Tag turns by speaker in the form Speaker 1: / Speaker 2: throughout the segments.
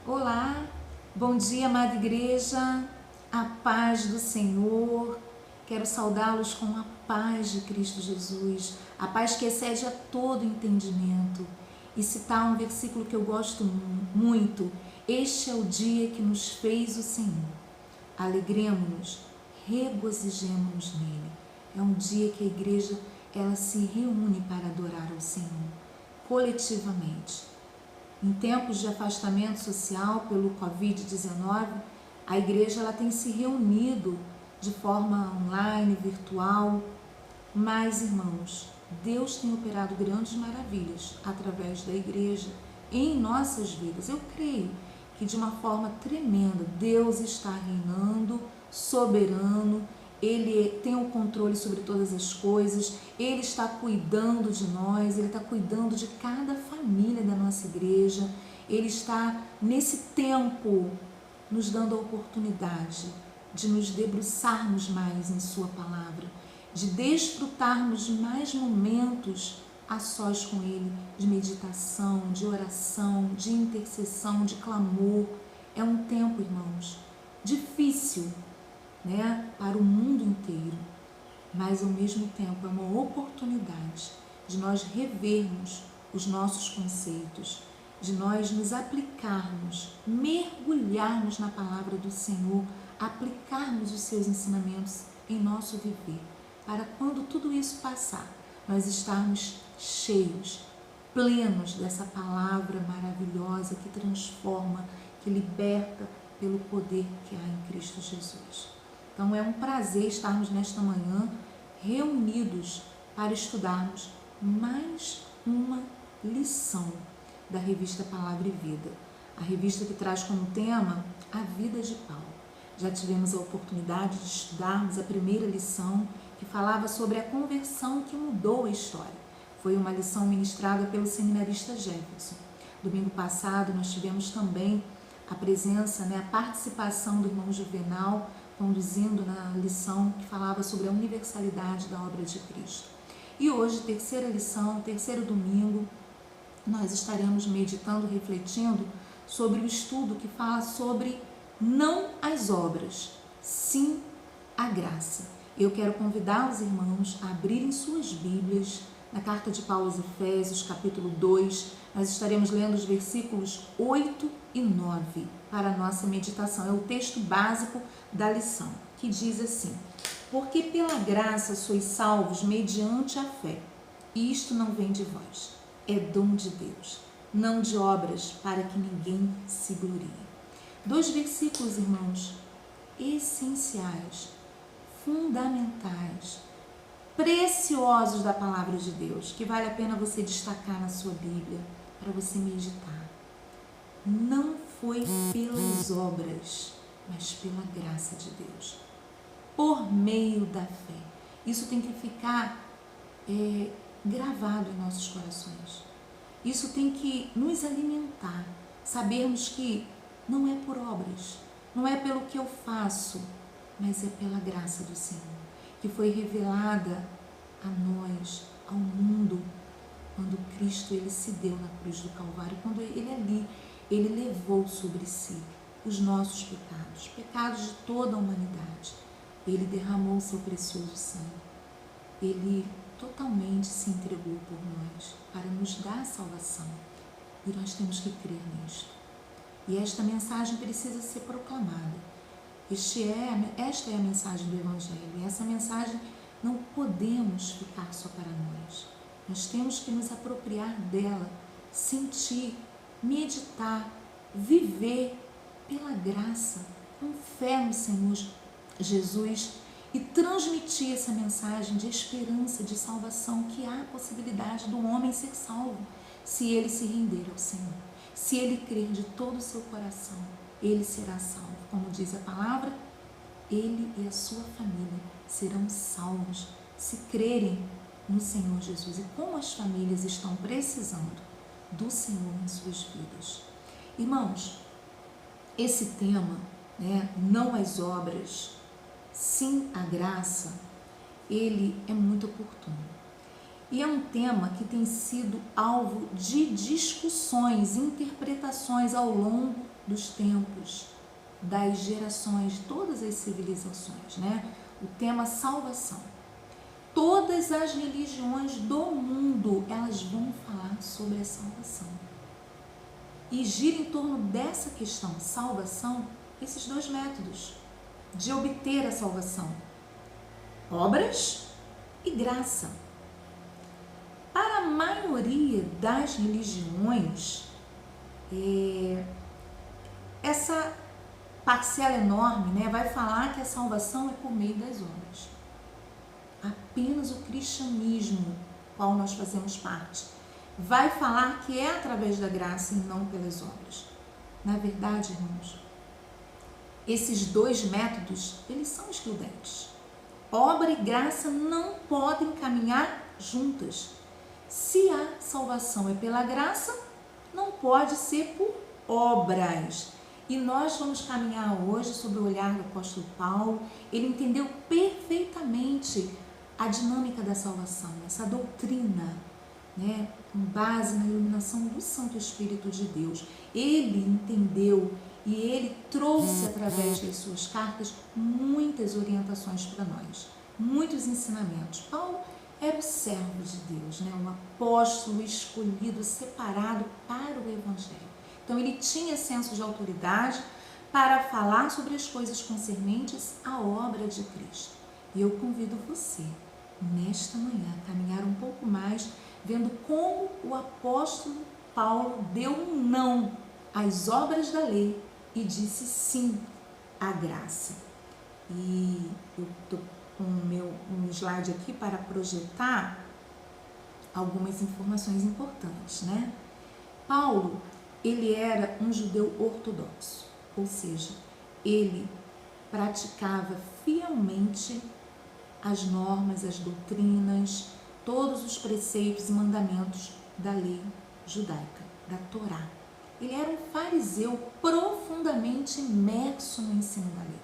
Speaker 1: Olá, bom dia, amada igreja, a paz do Senhor. Quero saudá-los com a paz de Cristo Jesus, a paz que excede a todo entendimento. E citar um versículo que eu gosto muito: este é o dia que nos fez o Senhor. Alegremo-nos, regozijemo-nos nele. É um dia que a igreja ela se reúne para adorar ao Senhor, coletivamente. Em tempos de afastamento social pelo Covid-19, a igreja ela tem se reunido de forma online, virtual, mas, irmãos, Deus tem operado grandes maravilhas através da igreja em nossas vidas. Eu creio que de uma forma tremenda Deus está reinando, soberano, Ele tem o controle sobre todas as coisas, Ele está cuidando de nós, Ele está cuidando de cada família da nossa igreja, Ele está nesse tempo nos dando a oportunidade de nos debruçarmos mais em Sua palavra, de desfrutarmos mais momentos a sós com Ele, de meditação, de oração, de intercessão, de clamor. É um tempo, irmãos, difícil, para o mundo inteiro, mas ao mesmo tempo é uma oportunidade de nós revermos os nossos conceitos, de nós nos aplicarmos, mergulharmos na palavra do Senhor, aplicarmos os seus ensinamentos em nosso viver, para quando tudo isso passar, nós estarmos cheios, plenos dessa palavra maravilhosa que transforma, que liberta pelo poder que há em Cristo Jesus. Então é um prazer estarmos nesta manhã reunidos para estudarmos mais uma lição da revista Palavra e Vida, a revista que traz como tema a vida de Paulo. Já tivemos a oportunidade de estudarmos a primeira lição, que falava sobre a conversão que mudou a história. Foi uma lição ministrada pelo seminarista Jefferson. Domingo passado nós tivemos também a presença, a participação do irmão Juvenal, conduzindo na lição que falava sobre a universalidade da obra de Cristo. E hoje, terceira lição, terceiro domingo, nós estaremos meditando, refletindo sobre o estudo que fala sobre não as obras, sim a graça. Eu quero convidar os irmãos a abrirem suas Bíblias na carta de Paulo aos Efésios, capítulo 2. Nós estaremos lendo os versículos 8 e 9 para a nossa meditação. É o texto básico da lição, que diz assim: porque pela graça sois salvos mediante a fé, e isto não vem de vós, é dom de Deus, não de obras, para que ninguém se glorie. Dois versículos, irmãos, essenciais, fundamentais, preciosos da palavra de Deus, que vale a pena você destacar na sua Bíblia, para você meditar. Não foi pelas obras, mas pela graça de Deus, por meio da fé. Isso tem que ficar gravado em nossos corações. Isso tem que nos alimentar, sabermos que não é por obras, não é pelo que eu faço, mas é pela graça do Senhor, que foi revelada a nós, ao mundo, quando Cristo ele se deu na cruz do Calvário, quando ele levou sobre si os nossos pecados, pecados de toda a humanidade. Ele derramou seu precioso sangue, ele totalmente se entregou por nós para nos dar a salvação, e nós temos que crer nisto. E esta mensagem precisa ser proclamada. Esta é a mensagem do Evangelho, e essa mensagem não podemos ficar só para nós. Nós temos que nos apropriar dela, sentir, meditar, viver pela graça, com fé no Senhor Jesus e transmitir essa mensagem de esperança, de salvação, que há a possibilidade do homem ser salvo, se ele se render ao Senhor, se ele crer de todo o seu coração, ele será salvo. Como diz a palavra, ele e a sua família serão salvos se crerem no Senhor Jesus. E como as famílias estão precisando do Senhor em suas vidas. Irmãos, esse tema, não as obras, sim a graça, ele é muito oportuno. E é um tema que tem sido alvo de discussões, interpretações ao longo dos tempos, das gerações, de todas as civilizações, né? O tema salvação. Todas as religiões do mundo, elas vão falar sobre a salvação. E gira em torno dessa questão, salvação, esses dois métodos de obter a salvação: obras e graça. Para a maioria das religiões, essa parcela enorme, né, vai falar que a salvação é por meio das obras. Apenas o cristianismo, qual nós fazemos parte, vai falar que é através da graça e não pelas obras. Na verdade, irmãos, esses dois métodos, eles são excludentes. Obra e graça não podem caminhar juntas. Se a salvação é pela graça, não pode ser por obras. E nós vamos caminhar hoje sobre o olhar do apóstolo Paulo. Ele entendeu perfeitamente a dinâmica da salvação, essa doutrina, né, com base na iluminação do Santo Espírito de Deus. Ele entendeu e ele trouxe através das suas cartas muitas orientações para nós, muitos ensinamentos. Paulo era o servo de Deus, né, um apóstolo escolhido, separado para o Evangelho. Então ele tinha senso de autoridade para falar sobre as coisas concernentes à obra de Cristo. E eu convido você, nesta manhã, a caminhar um pouco mais, vendo como o apóstolo Paulo deu um não às obras da lei e disse sim à graça. E eu estou com um slide aqui para projetar algumas informações importantes, né? Paulo, ele era um judeu ortodoxo, ou seja, ele praticava fielmente as normas, as doutrinas, todos os preceitos e mandamentos da lei judaica, da Torá. Ele era um fariseu profundamente imerso no ensino da lei.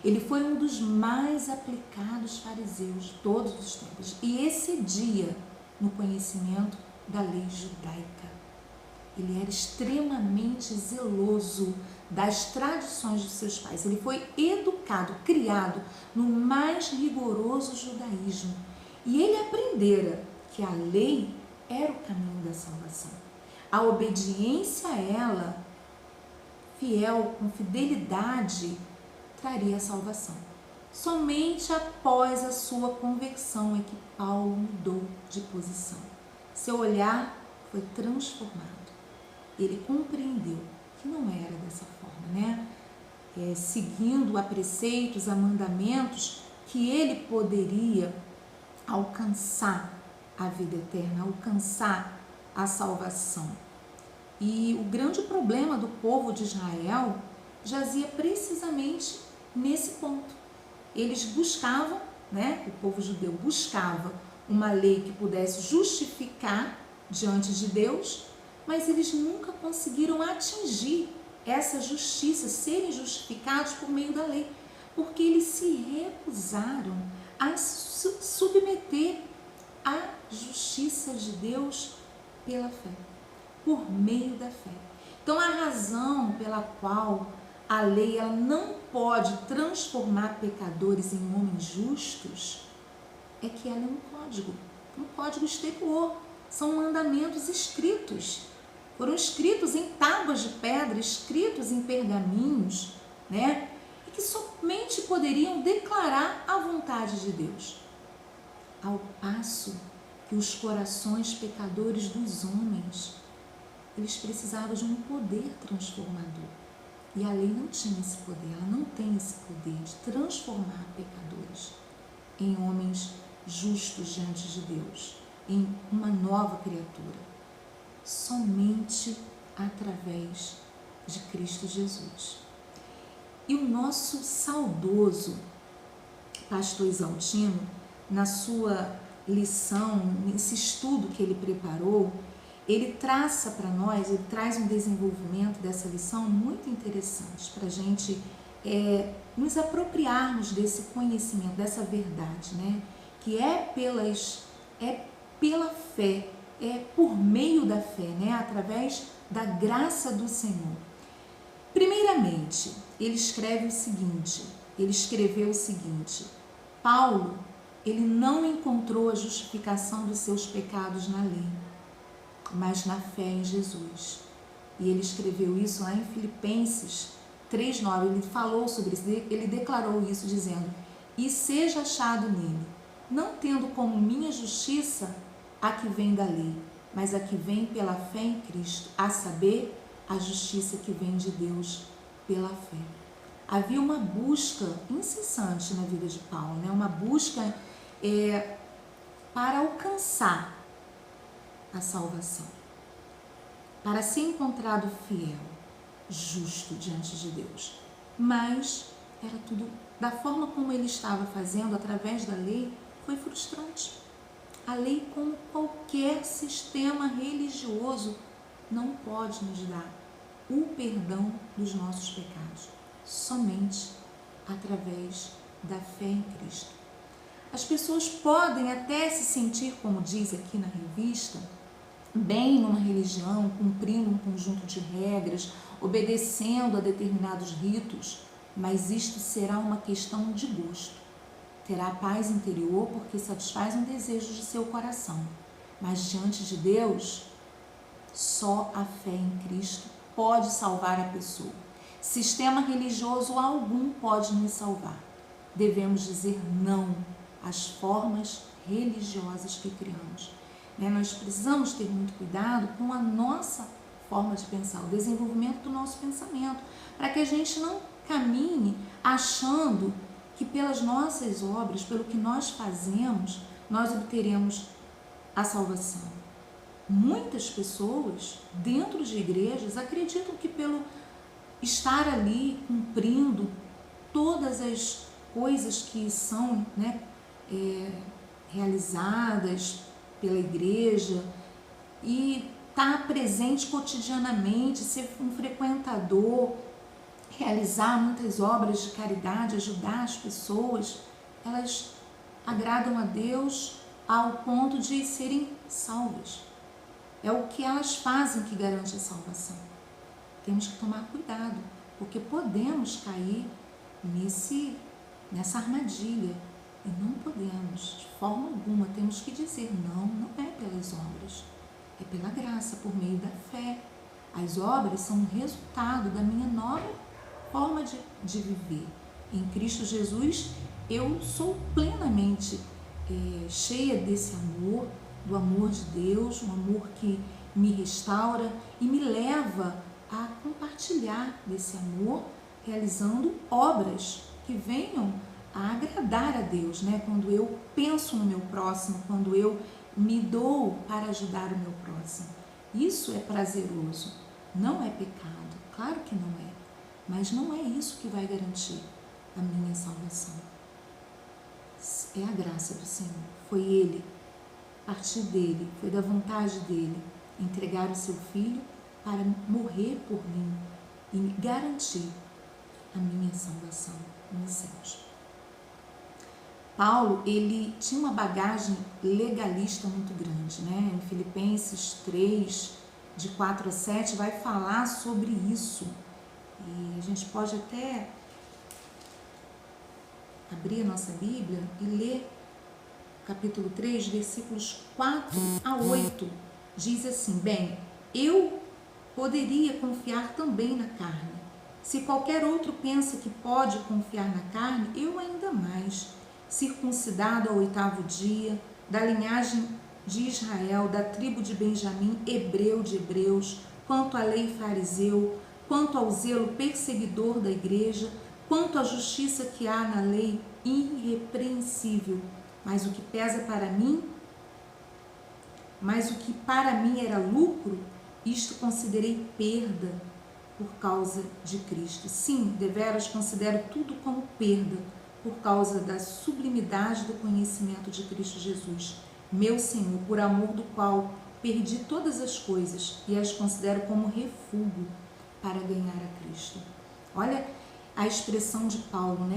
Speaker 1: Ele foi um dos mais aplicados fariseus de todos os tempos e excedia no conhecimento da lei judaica. Ele era extremamente zeloso das tradições de seus pais. Ele foi educado, criado no mais rigoroso judaísmo. E ele aprendera que a lei era o caminho da salvação. A obediência a ela, fiel, com fidelidade, traria a salvação. Somente após a sua conversão é que Paulo mudou de posição. Seu olhar foi transformado. Ele compreendeu que não era dessa forma, né? Seguindo a preceitos, a mandamentos, que ele poderia alcançar a vida eterna, alcançar a salvação. E o grande problema do povo de Israel jazia precisamente nesse ponto. Eles buscavam, né? O povo judeu buscava uma lei que pudesse justificar diante de Deus, mas eles nunca conseguiram atingir essa justiça, serem justificados por meio da lei, porque eles se recusaram a submeter à justiça de Deus pela fé, por meio da fé. Então, a razão pela qual a lei ela não pode transformar pecadores em homens justos é que ela é um código exterior, são mandamentos escritos. Foram escritos em tábuas de pedra, escritos em pergaminhos, né? E que somente poderiam declarar a vontade de Deus. Ao passo que os corações pecadores dos homens, eles precisavam de um poder transformador. E a lei não tinha esse poder, ela não tem esse poder de transformar pecadores em homens justos diante de Deus, em uma nova criatura. Somente através de Cristo Jesus. E o nosso saudoso pastor Exaltino, na sua lição, nesse estudo que ele preparou, ele traça para nós, ele traz um desenvolvimento dessa lição muito interessante para a gente nos apropriarmos desse conhecimento, dessa verdade, né? Que é pela fé, é por meio da fé, né? Através da graça do Senhor. Primeiramente, ele escreveu o seguinte: Paulo, ele não encontrou a justificação dos seus pecados na lei, mas na fé em Jesus. E ele escreveu isso lá em Filipenses 3:9. Ele falou sobre isso, ele declarou isso dizendo: e seja achado nele, não tendo como minha justiça a que vem da lei, mas a que vem pela fé em Cristo, a saber, a justiça que vem de Deus pela fé. Havia uma busca incessante na vida de Paulo, né? Uma busca para alcançar a salvação, para ser encontrado fiel, justo diante de Deus. Mas era tudo, da forma como ele estava fazendo, através da lei, foi frustrante. A lei, como qualquer sistema religioso, não pode nos dar o perdão dos nossos pecados, somente através da fé em Cristo. As pessoas podem até se sentir, como diz aqui na revista, bem numa religião, cumprindo um conjunto de regras, obedecendo a determinados ritos, mas isto será uma questão de gosto. Terá paz interior porque satisfaz um desejo de seu coração, mas diante de Deus, só a fé em Cristo pode salvar a pessoa. Sistema religioso algum pode nos salvar. Devemos dizer não às formas religiosas que criamos. Nós precisamos ter muito cuidado com a nossa forma de pensar, o desenvolvimento do nosso pensamento, para que a gente não caminhe achando que pelas nossas obras, pelo que nós fazemos, nós obteremos a salvação. Muitas pessoas dentro de igrejas acreditam que pelo estar ali cumprindo todas as coisas que são realizadas pela igreja e estar presente cotidianamente, ser um frequentador, realizar muitas obras de caridade, ajudar as pessoas, elas agradam a Deus ao ponto de serem salvas. É o que elas fazem que garante a salvação. Temos que tomar cuidado, porque podemos cair nessa armadilha e não podemos, de forma alguma. Temos que dizer não é pelas obras, é pela graça, por meio da fé. As obras são um resultado da minha nova forma de viver. Em Cristo Jesus, eu sou plenamente cheia desse amor, do amor de Deus, um amor que me restaura e me leva a compartilhar desse amor, realizando obras que venham a agradar a Deus, Quando eu penso no meu próximo, quando eu me dou para ajudar o meu próximo. Isso é prazeroso, não é pecado, claro que não é, mas não é isso que vai garantir a minha salvação. É a graça do Senhor, foi Ele, a partir dele, foi da vontade dele entregar o seu Filho para morrer por mim e me garantir a minha salvação nos céus. Paulo, ele tinha uma bagagem legalista muito grande, Em Filipenses 3, de 4 a 7, vai falar sobre isso. E a gente pode até abrir a nossa Bíblia e ler capítulo 3, versículos 4 a 8. Diz assim: bem, eu poderia confiar também na carne. Se qualquer outro pensa que pode confiar na carne, eu ainda mais. Circuncidado ao 8º dia, da linhagem de Israel, da tribo de Benjamim, hebreu de hebreus, quanto à lei fariseu, quanto ao zelo perseguidor da igreja, quanto à justiça que há na lei, irrepreensível. Mas o que pesa para mim, mas o que para mim era lucro, isto considerei perda por causa de Cristo. Sim, deveras considero tudo como perda, por causa da sublimidade do conhecimento de Cristo Jesus, meu Senhor, por amor do qual perdi todas as coisas e as considero como refúgio para ganhar a Cristo. Olha a expressão de Paulo,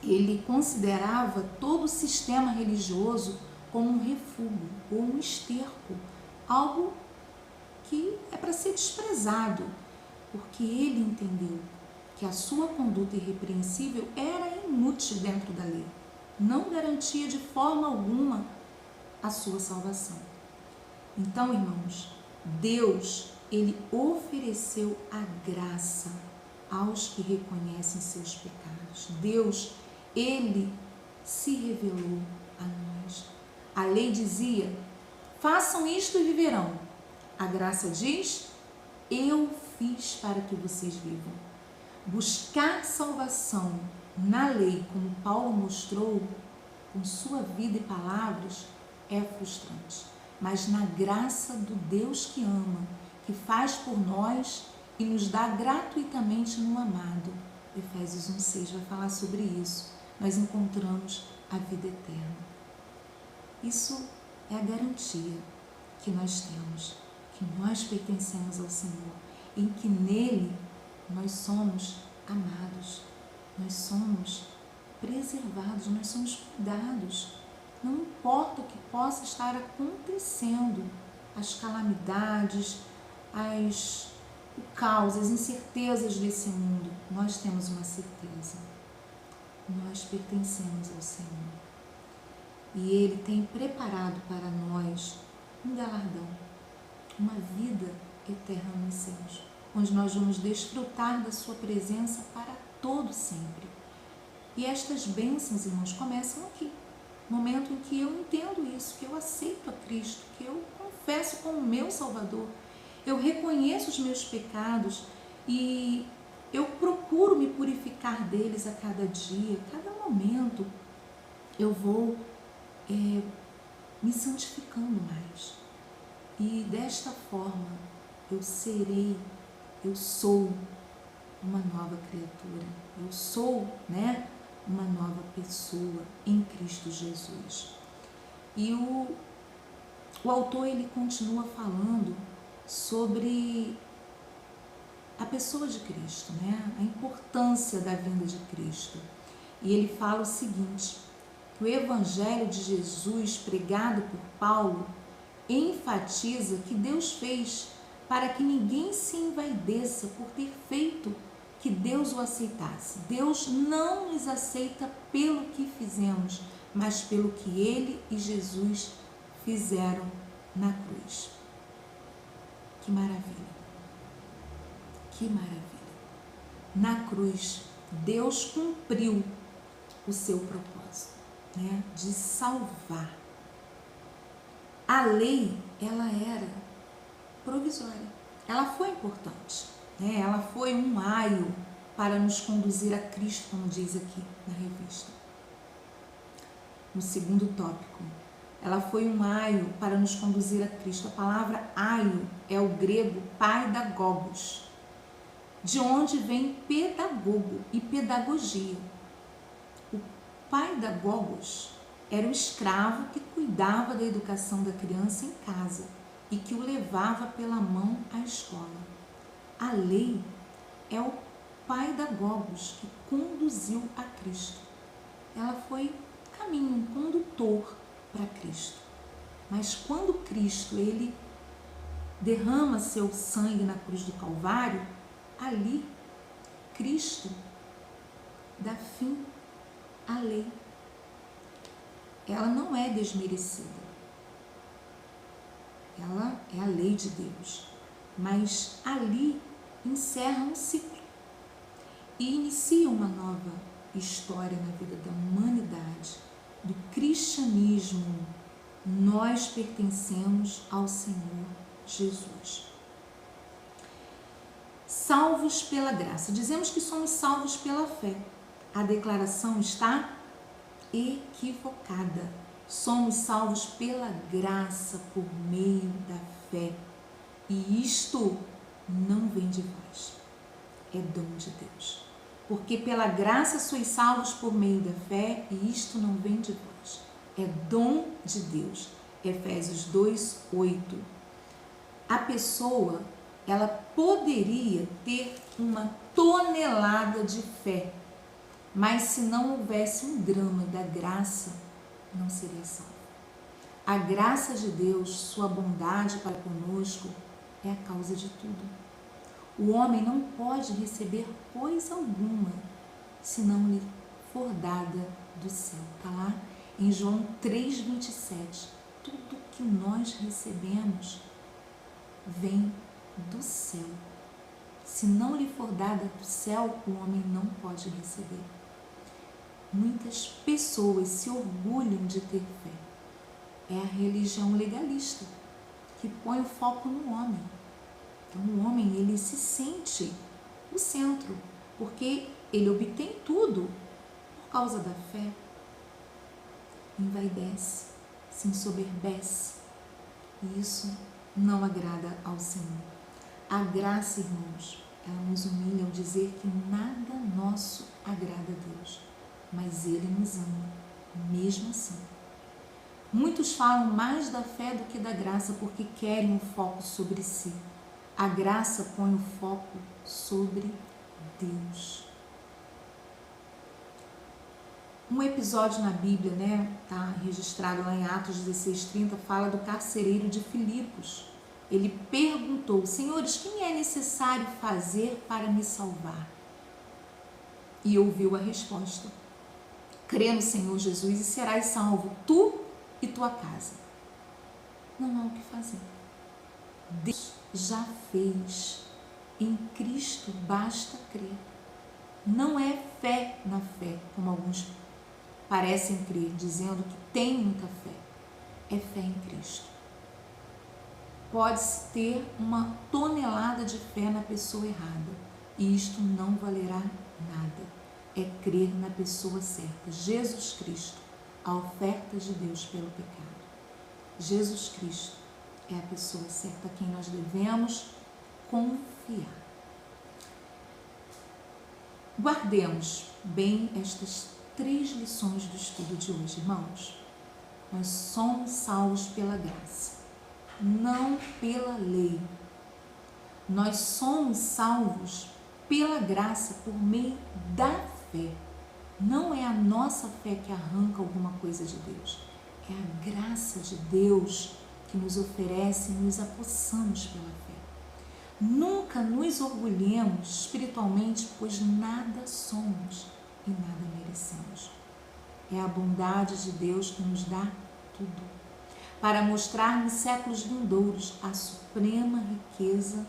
Speaker 1: Ele considerava todo o sistema religioso como um refúgio ou um esterco, algo que é para ser desprezado. porque ele entendeu que a sua conduta irrepreensível era inútil dentro da lei, não garantia de forma alguma a sua salvação. Então, irmãos, Deus, ele ofereceu a graça aos que reconhecem seus pecados. Deus, ele se revelou a nós. A lei dizia: façam isto e viverão. A graça diz: eu fiz para que vocês vivam. Buscar salvação na lei, como Paulo mostrou com sua vida e palavras, é frustrante. Mas na graça do Deus que ama, que faz por nós e nos dá gratuitamente no amado, Efésios 1:6 vai falar sobre isso, nós encontramos a vida eterna. Isso é a garantia que nós temos, que nós pertencemos ao Senhor, em que nele nós somos amados, nós somos preservados, nós somos cuidados. Não importa o que possa estar acontecendo, as calamidades, o caos, as incertezas desse mundo, nós temos uma certeza: nós pertencemos ao Senhor. E Ele tem preparado para nós um galardão, uma vida eterna nos céus, onde nós vamos desfrutar da sua presença para todo sempre. E estas bênçãos, irmãos, começam aqui, no momento em que eu entendo isso, que eu aceito a Cristo, que eu confesso como meu Salvador, eu reconheço os meus pecados e eu procuro me purificar deles a cada dia, a cada momento. Eu vou me santificando mais. E desta forma eu sou uma nova criatura, eu sou, uma nova pessoa em Cristo Jesus. E o autor, ele continua falando sobre a pessoa de Cristo, a importância da vinda de Cristo. E ele fala o seguinte, que o Evangelho de Jesus pregado por Paulo enfatiza que Deus fez para que ninguém se envaideça por ter feito que Deus o aceitasse. Deus não nos aceita pelo que fizemos, mas pelo que Ele e Jesus fizeram na cruz. Que maravilha! Que maravilha! Na cruz, Deus cumpriu o seu propósito, de salvar. A lei, ela era provisória, ela foi importante, ela foi um aio para nos conduzir a Cristo, como diz aqui na revista. No segundo tópico, ela foi um aio para nos conduzir a Cristo. A palavra aio é o grego paidagogos, de onde vem pedagogo e pedagogia. O paidagogos era o escravo que cuidava da educação da criança em casa e que o levava pela mão à escola. A lei é o paidagogos que conduziu a Cristo. Ela foi caminho, um condutor para Cristo. Mas quando Cristo, ele derrama seu sangue na cruz do Calvário, ali Cristo dá fim à lei. Ela não é desmerecida. Ela é a lei de Deus. Mas ali encerra um ciclo e inicia uma nova história na vida da humanidade, do cristianismo. Nós pertencemos ao Senhor Jesus. Salvos pela graça. Dizemos que somos salvos pela fé. A declaração está equivocada. Somos salvos pela graça por meio da fé. E isto não vem de vós, é dom de Deus. Porque pela graça sois salvos por meio da fé, e isto não vem de vós, é dom de Deus. Efésios 2:8. A pessoa, ela poderia ter uma tonelada de fé, mas se não houvesse um grama da graça, não seria salvo. A graça de Deus, sua bondade para conosco, é a causa de tudo. O homem não pode receber coisa alguma se não lhe for dada do céu. Está lá em João 3,27. Tudo que nós recebemos vem do céu. Se não lhe for dada do céu, o homem não pode receber. Muitas pessoas se orgulham de ter fé. É a religião legalista que põe o foco no homem. Então o homem, ele se sente o centro, porque ele obtém tudo por causa da fé. Envaidece, se ensoberbece, e isso não agrada ao Senhor. A graça, irmãos, ela nos humilha ao dizer que nada nosso agrada a Deus, mas Ele nos ama, mesmo assim. Muitos falam mais da fé do que da graça porque querem o foco sobre si. A graça põe o foco sobre Deus. Um episódio na Bíblia, tá registrado lá em Atos 16:30, fala do carcereiro de Filipos. Ele perguntou: Senhores, o que me é necessário fazer para me salvar? E ouviu a resposta: crê no Senhor Jesus e serás salvo, tu e tua casa. Não há o que fazer. Deus já fez. Em Cristo basta crer. Não é fé na fé, como alguns parecem crer, dizendo que tem muita fé. É fé em Cristo. Pode-se ter uma tonelada de fé na pessoa errada, e isto não valerá nada. É crer na pessoa certa, Jesus Cristo, a oferta de Deus pelo pecado. Jesus Cristo é a pessoa certa a quem nós devemos confiar. Guardemos bem estas 3 lições do estudo de hoje, irmãos. Nós somos salvos pela graça, não pela lei. Nós somos salvos pela graça por meio da fé. Não é a nossa fé que arranca alguma coisa de Deus. É a graça de Deus que nos oferece e nos apossamos pela fé. Nunca nos orgulhemos espiritualmente, pois nada somos e nada merecemos. É a bondade de Deus que nos dá tudo, para mostrar nos séculos vindouros a suprema riqueza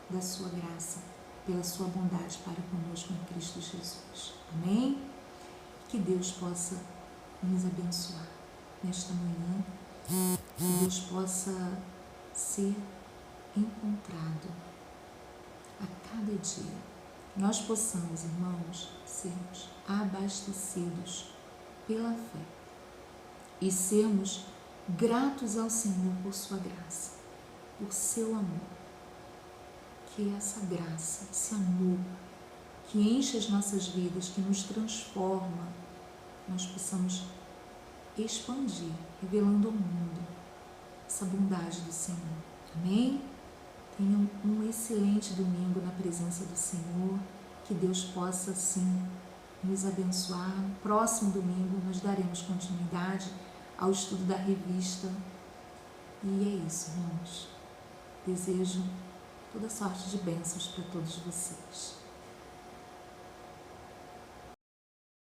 Speaker 1: da sua graça, pela sua bondade para conosco em Cristo Jesus. Amém? Que Deus possa nos abençoar nesta manhã, que Deus possa ser encontrado a cada dia. Nós possamos, irmãos, sermos abastecidos pela fé e sermos gratos ao Senhor por sua graça, por seu amor. Que essa graça, esse amor que enche as nossas vidas, que nos transforma, nós possamos expandir, revelando ao mundo essa bondade do Senhor. Amém? Tenham um excelente domingo na presença do Senhor. Que Deus possa, sim, nos abençoar. No próximo domingo nós daremos continuidade ao estudo da revista. E é isso, irmãos. Desejo toda sorte de bênçãos para todos vocês.